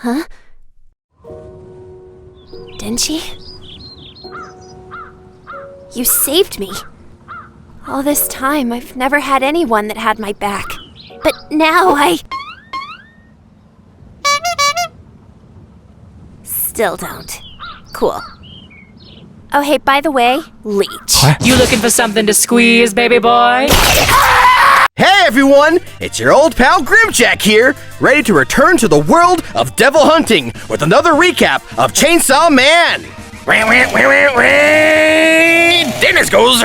Huh? Denji? You saved me. All this time, I've never had anyone that had my back. But now I... Still don't. Cool. Oh, hey, by the way, Leech. What? You looking for something to squeeze, baby boy? Hey everyone, it's your old pal Grimmjack here, ready to return to the world of devil hunting with another recap of Chainsaw Man. Dennis goes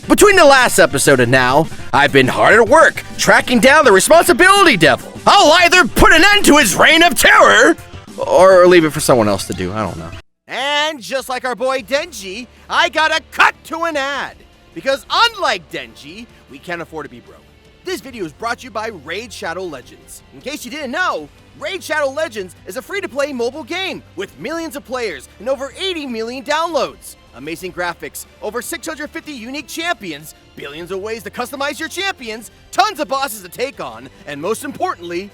Between the last episode and now, I've been hard at work tracking down the responsibility devil. I'll either put an end to his reign of terror, or leave it for someone else to do, I don't know. And just like our boy Denji, I gotta cut to an ad. Because unlike Denji, we can't afford to be broke. This video is brought to you by Raid Shadow Legends. In case you didn't know, Raid Shadow Legends is a free-to-play mobile game with millions of players and over 80 million downloads. Amazing graphics, over 650 unique champions, billions of ways to customize your champions, tons of bosses to take on, and most importantly,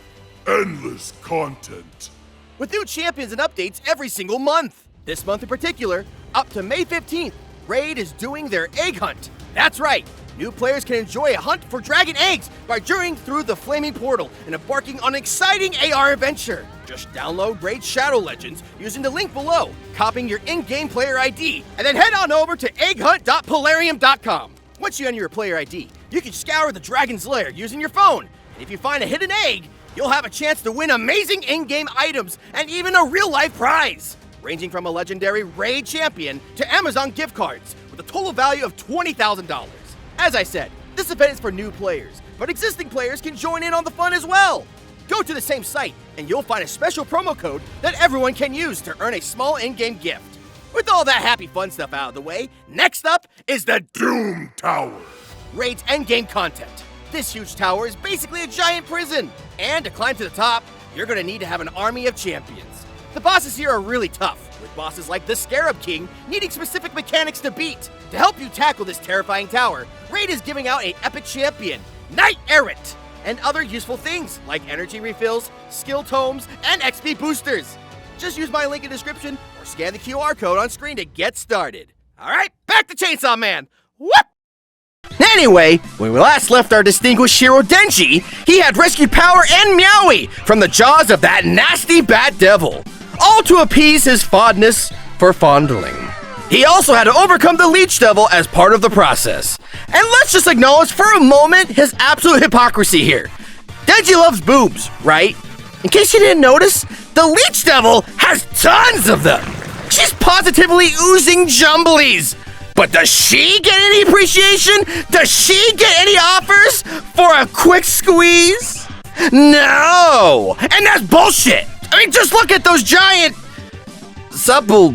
endless content. With new champions and updates every single month. This month in particular, up to May 15th, Raid is doing their egg hunt. That's right, new players can enjoy a hunt for dragon eggs by journeying through the flaming portal and embarking on an exciting AR adventure. Just download Raid Shadow Legends using the link below, copying your in-game player ID, and then head on over to egghunt.polarium.com. Once you enter your player ID, you can scour the dragon's lair using your phone, and if you find a hidden egg, you'll have a chance to win amazing in-game items and even a real-life prize, ranging from a legendary Raid champion to Amazon gift cards with a total value of $20,000. As I said, this event is for new players, but existing players can join in on the fun as well. Go to the same site, and you'll find a special promo code that everyone can use to earn a small in-game gift. With all that happy fun stuff out of the way, next up is the Doom Tower. Raid's endgame content. This huge tower is basically a giant prison, and to climb to the top, you're gonna need to have an army of champions. The bosses here are really tough, with bosses like the Scarab King needing specific mechanics to beat. To help you tackle this terrifying tower, Raid is giving out an epic champion, Knight Errant, and other useful things like energy refills, skill tomes, and XP boosters. Just use my link in the description or scan the QR code on screen to get started. Alright, back to Chainsaw Man! Whoop! Anyway, when we last left our distinguished hero Denji, he had rescued Power and Meowie from the jaws of that nasty bat devil, all to appease his fondness for fondling. He also had to overcome the Leech Devil as part of the process. And let's just acknowledge for a moment his absolute hypocrisy here. Denji loves boobs, right? In case you didn't notice, the Leech Devil has tons of them. She's positively oozing jumblies. But does she get any appreciation? Does she get any offers for a quick squeeze? No! And that's bullshit! I mean, just look at those giant, supple,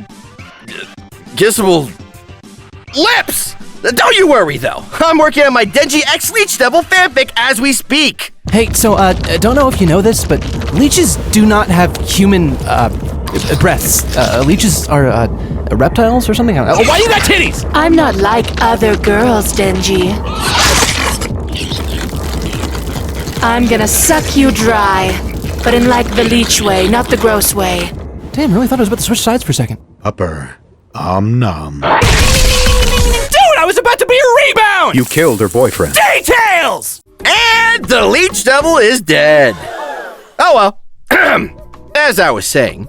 kissable lips! Don't you worry, though. I'm working on my Denji X Leech Devil fanfic as we speak. Hey, so, don't know if you know this, but leeches do not have human, breasts. Leeches are, reptiles or something? Oh, why you got titties? I'm not like other girls, Denji. I'm gonna suck you dry, but in like the leech way, not the gross way. Damn, really thought I was about to switch sides for a second. Upper. Nom. Dude, I was about to be a rebound! You killed her boyfriend. Details! And the Leech Devil is dead. Oh well. As I was saying,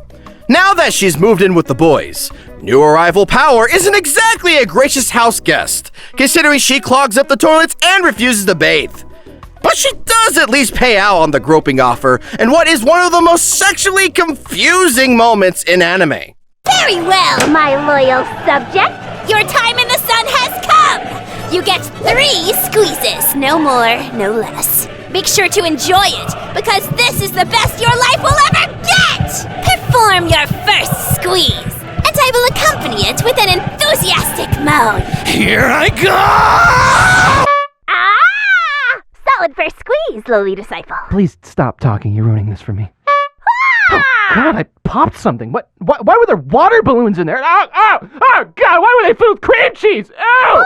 now that she's moved in with the boys, new arrival Power isn't exactly a gracious house guest, considering she clogs up the toilets and refuses to bathe. But she does at least pay out on the groping offer in what is one of the most sexually confusing moments in anime. Very well, my loyal subject. Your time in the sun has come. You get 3 squeezes, no more, no less. Make sure to enjoy it, because this is the best your life will ever get! Perform your first squeeze, and I will accompany it with an enthusiastic moan. Here I go! Solid first squeeze, lowly disciple. Please stop talking, you're ruining this for me. Oh, God, I popped something. Why were there water balloons in there? Oh, God, why were they filled with cream cheese? Oh!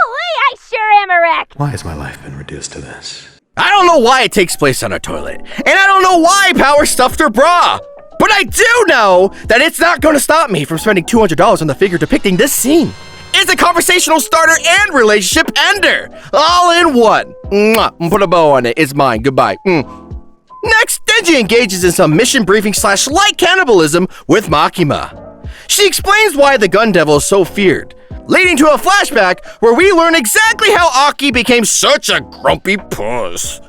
I sure am a wreck. Why has my life been reduced to this? I don't know why it takes place on a toilet, and I don't know why Power stuffed her bra. But I do know that it's not going to stop me from spending $200 on the figure depicting this scene. It's a conversational starter and relationship ender, all in one. Mwah. Put a bow on it. It's mine. Goodbye. Next, Denji engages in some mission briefing / light cannibalism with Makima. She explains why the Gun Devil is so feared, leading to a flashback where we learn exactly how Aki became such a grumpy puss.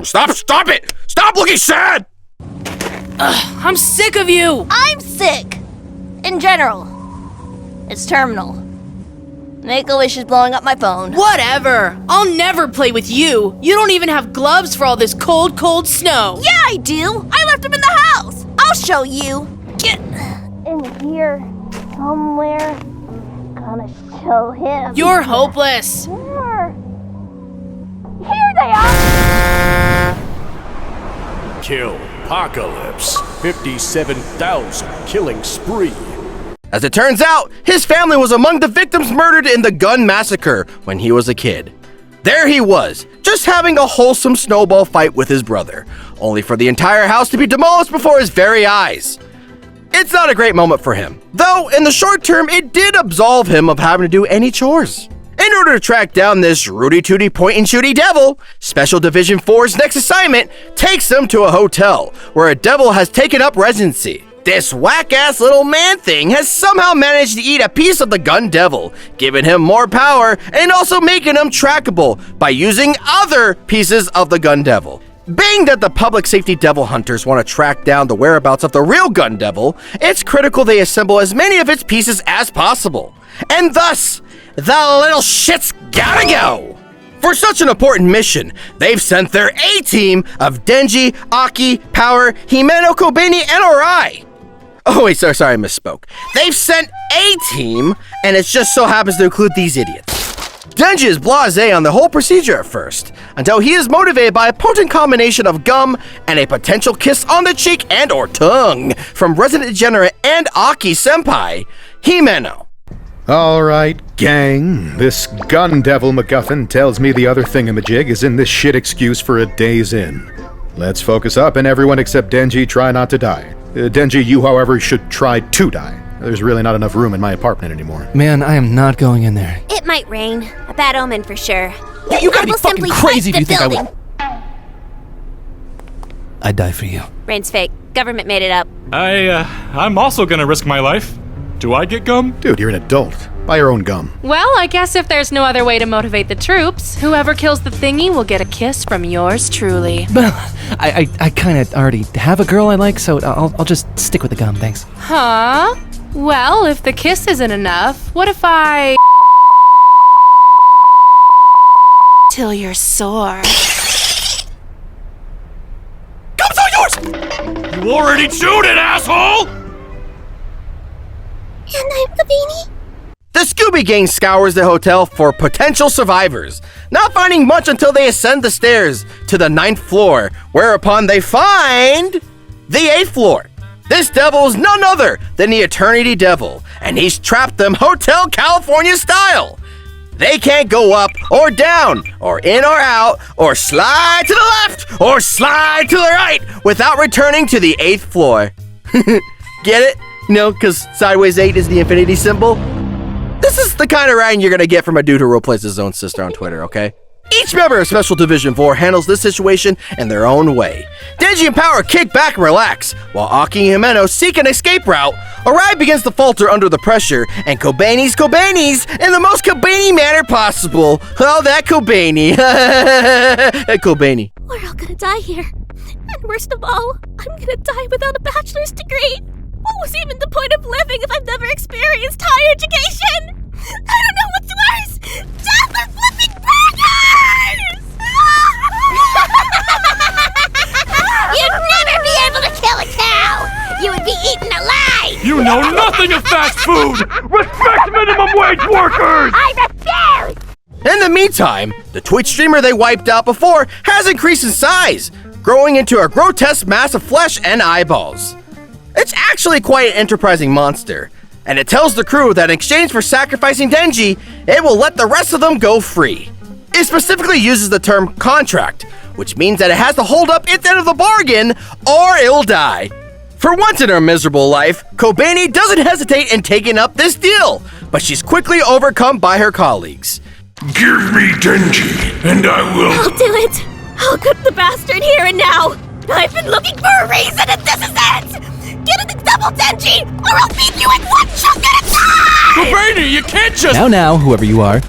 Stop it! Stop looking sad! I'm sick of you! I'm sick! In general. It's terminal. Make-A-Wish is blowing up my phone. Whatever! I'll never play with you! You don't even have gloves for all this cold, cold snow! Yeah, I do! I left them in the house! I'll show you! Get in here somewhere. I'm gonna show him. You're hopeless! Here they are! Kill Apocalypse. 57,000 killing spree. As it turns out, his family was among the victims murdered in the gun massacre when he was a kid. There he was, just having a wholesome snowball fight with his brother, only for the entire house to be demolished before his very eyes. It's not a great moment for him, though in the short term it did absolve him of having to do any chores. In order to track down this rooty-tooty point-and-shooty devil, Special Division 4's next assignment takes them to a hotel where a devil has taken up residency. This whack-ass little man thing has somehow managed to eat a piece of the gun devil, giving him more power and also making him trackable by using other pieces of the gun devil. Being that the public safety devil hunters want to track down the whereabouts of the real gun devil, it's critical they assemble as many of its pieces as possible. And thus, the little shit's gotta go! For such an important mission, they've sent their A-team of Denji, Aki, Power, Himeno, Kobeni, and Arai. Oh wait, sorry, I misspoke. They've sent a team, and it just so happens to include these idiots. Denji is blasé on the whole procedure at first, until he is motivated by a potent combination of gum and a potential kiss on the cheek and or tongue from resident degenerate and Aki-senpai, Himeno. Alright, gang. This gun devil MacGuffin tells me the other thingamajig is in this shit excuse for a day's in. Let's focus up and everyone except Denji try not to die. Denji, you, however, should try to die. There's really not enough room in my apartment anymore. Man, I am not going in there. It might rain. A bad omen for sure. You gotta be will fucking simply crazy if fight you the think I building. would. I'd die for you. Rain's fake. Government made it up. I'm also gonna risk my life. Do I get gum? Dude, you're an adult. Buy your own gum. Well, I guess if there's no other way to motivate the troops, whoever kills the thingy will get a kiss from yours truly. Well, I kind of already have a girl I like, so I'll just stick with the gum, thanks. Huh? Well, if the kiss isn't enough, what if I... till you're sore? Gum's all yours! You already chewed it, asshole! And I'm Kobeni. The Scooby Gang scours the hotel for potential survivors, not finding much until they ascend the stairs to the 9th floor, whereupon they find the 8th floor. This devil is none other than the Eternity Devil, and he's trapped them Hotel California style. They can't go up or down, or in or out, or slide to the left, or slide to the right, without returning to the 8th floor. Get it? You know, because sideways 8 is the infinity symbol? This is the kind of writing you're gonna get from a dude who roleplays his own sister on Twitter, okay? Each member of Special Division 4 handles this situation in their own way. Denji and Power kick back and relax, while Aki and Himeno seek an escape route. Arai begins to falter under the pressure, and Kobenis in the most Kobeni manner possible. Oh, that Kobeni. Kobeni. We're all gonna die here. And worst of all, I'm gonna die without a bachelor's degree. What was even the point of living if I've never experienced higher education? I don't know what's worse! Death or flipping burgers! You'd never be able to kill a cow! You would be eaten alive! You know nothing of fast food! Respect minimum wage workers! I refuse! In the meantime, the Twitch streamer they wiped out before has increased in size, growing into a grotesque mass of flesh and eyeballs. It's actually quite an enterprising monster, and it tells the crew that in exchange for sacrificing Denji, it will let the rest of them go free. It specifically uses the term contract, which means that it has to hold up its end of the bargain or it'll die. For once in her miserable life, Kobeni doesn't hesitate in taking up this deal, but she's quickly overcome by her colleagues. Give me Denji, and I will... I'll do it! I'll cook the bastard here and now! I've been looking for a reason and this is it! Give it the double Denji, or I'll beat you in one chunk at a time! Kobeni, you can't just... Now, whoever you are.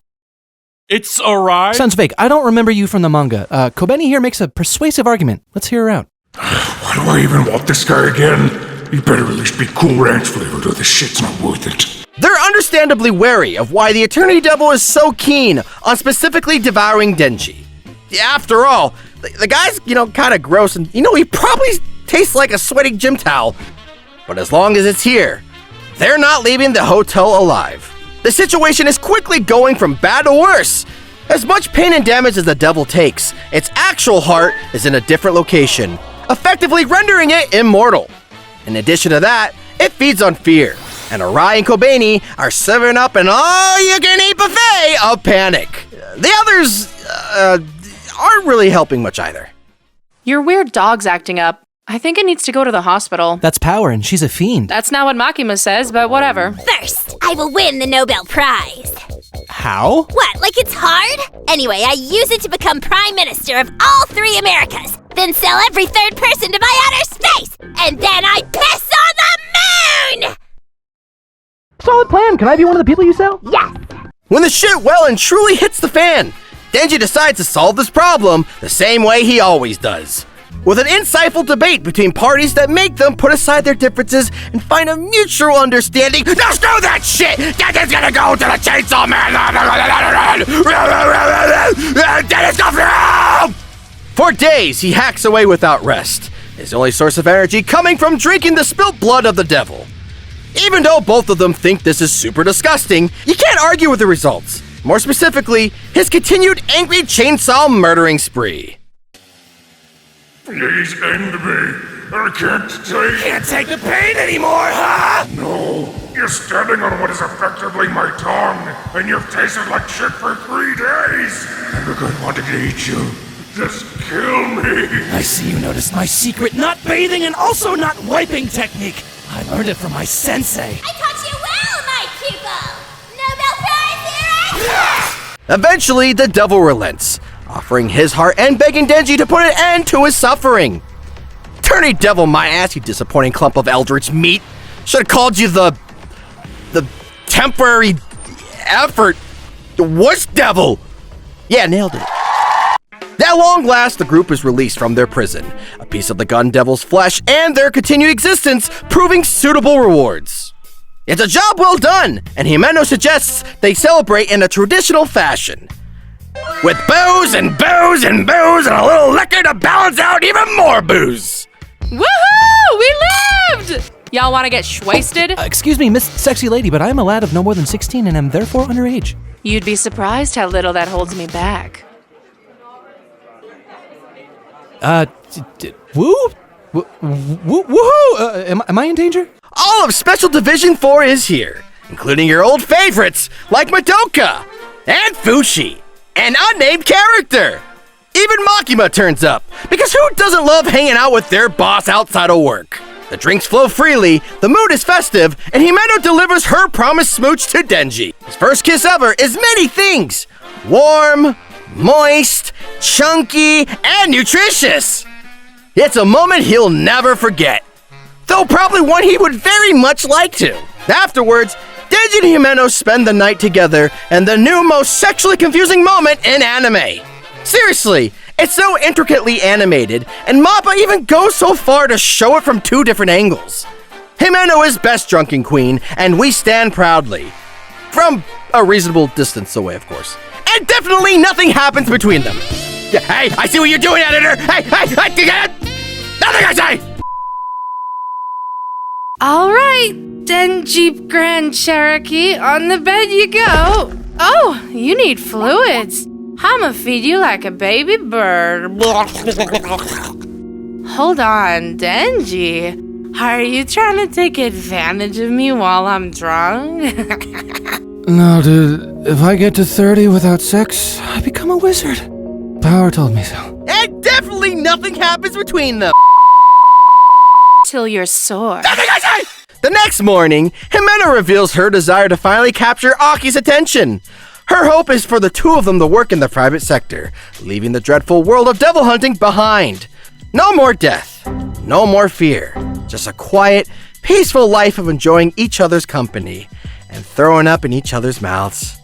It's Arai. Sounds fake. I don't remember you from the manga. Kobeni here makes a persuasive argument. Let's hear her out. Why do I even want this guy again? You better at least be Cool Ranch flavored or this shit's not worth it. They're understandably wary of why the Eternity Devil is so keen on specifically devouring Denji. After all, the guy's, kind of gross and, he probably tastes like a sweaty gym towel. But as long as it's here, they're not leaving the hotel alive. The situation is quickly going from bad to worse. As much pain and damage as the devil takes, its actual heart is in a different location, effectively rendering it immortal. In addition to that, it feeds on fear, and Arai and Kobeni are serving up an all-you-can-eat buffet of panic. The others aren't really helping much either. Your weird dog's acting up. I think it needs to go to the hospital. That's Power, and she's a fiend. That's not what Makima says, but whatever. First, I will win the Nobel Prize. How? What, like it's hard? Anyway, I use it to become Prime Minister of all 3 Americas, then sell every third person to my outer space, and then I piss on the moon! Solid plan. Can I be one of the people you sell? Yes! When the shit well and truly hits the fan, Denji decides to solve this problem the same way he always does. With an insightful debate between parties that make them put aside their differences and find a mutual understanding. Now screw that shit! Denji's gonna go to the Chainsaw Man! Denji's go! For days, he hacks away without rest, his only source of energy coming from drinking the spilt blood of the devil. Even though both of them think this is super disgusting, you can't argue with the results. More specifically, his continued angry chainsaw murdering spree. Please end me. I can't take the pain anymore, huh? No, you're standing on what is effectively my tongue, and you've tasted like shit for 3 days. And look, I wanted to eat you. Just kill me. I see you noticed my secret not bathing and also not wiping technique. I learned it from my sensei. I taught you well, my pupil! Nobel Prize here! Eventually, the devil relents, offering his heart and begging Denji to put an end to his suffering. Attorney Devil, my ass, you disappointing clump of eldritch meat. Should have called you the temporary effort. The wuss devil. Yeah, nailed it. At long last, the group is released from their prison, a piece of the gun devil's flesh and their continued existence proving suitable rewards. It's a job well done, and Himeno suggests they celebrate in a traditional fashion. With booze and booze and booze and a little liquor to balance out even more booze. Woohoo! We lived! Y'all want to get shwasted? Excuse me, Miss Sexy Lady, but I am a lad of no more than 16 and am therefore underage. You'd be surprised how little that holds me back. Woohoo! Am I in danger? All of Special Division 4 is here, including your old favorites like Madoka and Fushi, an unnamed character. Even Makima turns up, because who doesn't love hanging out with their boss outside of work? The drinks flow freely, the mood is festive, and Himeno delivers her promised smooch to Denji. His first kiss ever is many things. Warm, moist, chunky, and nutritious. It's a moment he'll never forget, though probably one he would very much like to. Afterwards, Denji and Himeno spend the night together in the new most sexually confusing moment in anime. Seriously, it's so intricately animated, and Mappa even goes so far to show it from 2 different angles. Himeno is best drunken queen, and we stand proudly. From a reasonable distance away, of course. And definitely nothing happens between them. Yeah, hey, I see what you're doing, editor! Hey, nothing I say! All right, Denji Grand Cherokee, on the bed you go. Oh, you need fluids. I'ma feed you like a baby bird. Hold on, Denji. Are you trying to take advantage of me while I'm drunk? No, dude. If I get to 30 without sex, I become a wizard. Power told me so. And definitely nothing happens between them. Till you're sore. The next morning, Himeno reveals her desire to finally capture Aki's attention. Her hope is for the two of them to work in the private sector, leaving the dreadful world of devil hunting behind. No more death, no more fear, just a quiet, peaceful life of enjoying each other's company and throwing up in each other's mouths.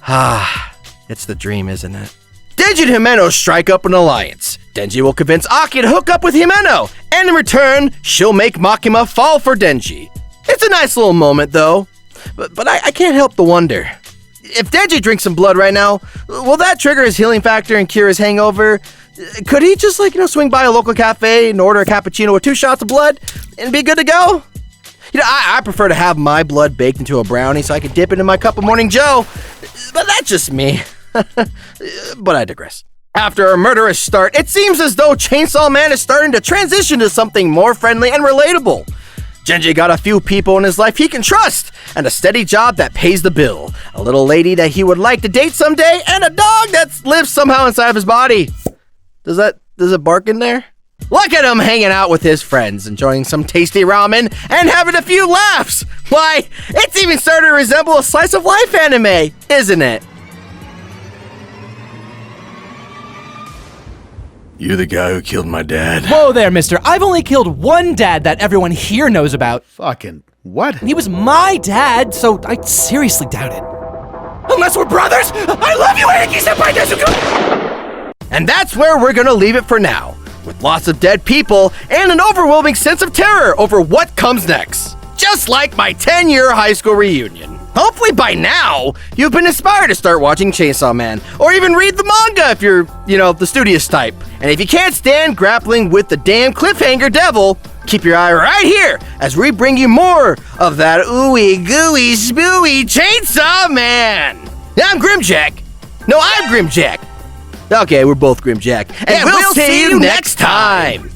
Ah, it's the dream, isn't it? Denji and Himeno strike up an alliance. Denji will convince Aki to hook up with Himeno, and in return, she'll make Makima fall for Denji. It's a nice little moment, though. But I can't help but wonder. If Denji drinks some blood right now, will that trigger his healing factor and cure his hangover? Could he just, swing by a local cafe and order a cappuccino with 2 shots of blood and be good to go? I prefer to have my blood baked into a brownie so I can dip it in my cup of Morning Joe. But that's just me. But I digress. After a murderous start, it seems as though Chainsaw Man is starting to transition to something more friendly and relatable. Denji got a few people in his life he can trust, and a steady job that pays the bill, a little lady that he would like to date someday, and a dog that lives somehow inside of his body. Does it bark in there? Look at him hanging out with his friends, enjoying some tasty ramen, and having a few laughs. Why, it's even starting to resemble a slice of life anime, isn't it? You the guy who killed my dad? Whoa there, mister. I've only killed one dad that everyone here knows about. Fucking what? He was my dad, so I seriously doubt it. Unless we're brothers! I love you, Aniki-senpai Nezuko! And that's where we're gonna leave it for now, with lots of dead people and an overwhelming sense of terror over what comes next. Just like my 10-year high school reunion. Hopefully by now, you've been inspired to start watching Chainsaw Man, or even read the manga if you're, the studious type. And if you can't stand grappling with the damn cliffhanger devil, keep your eye right here as we bring you more of that ooey gooey spooey Chainsaw Man. I'm Grimmjack. No, I'm Grimmjack. Okay, we're both Grimmjack. And we'll see you next time.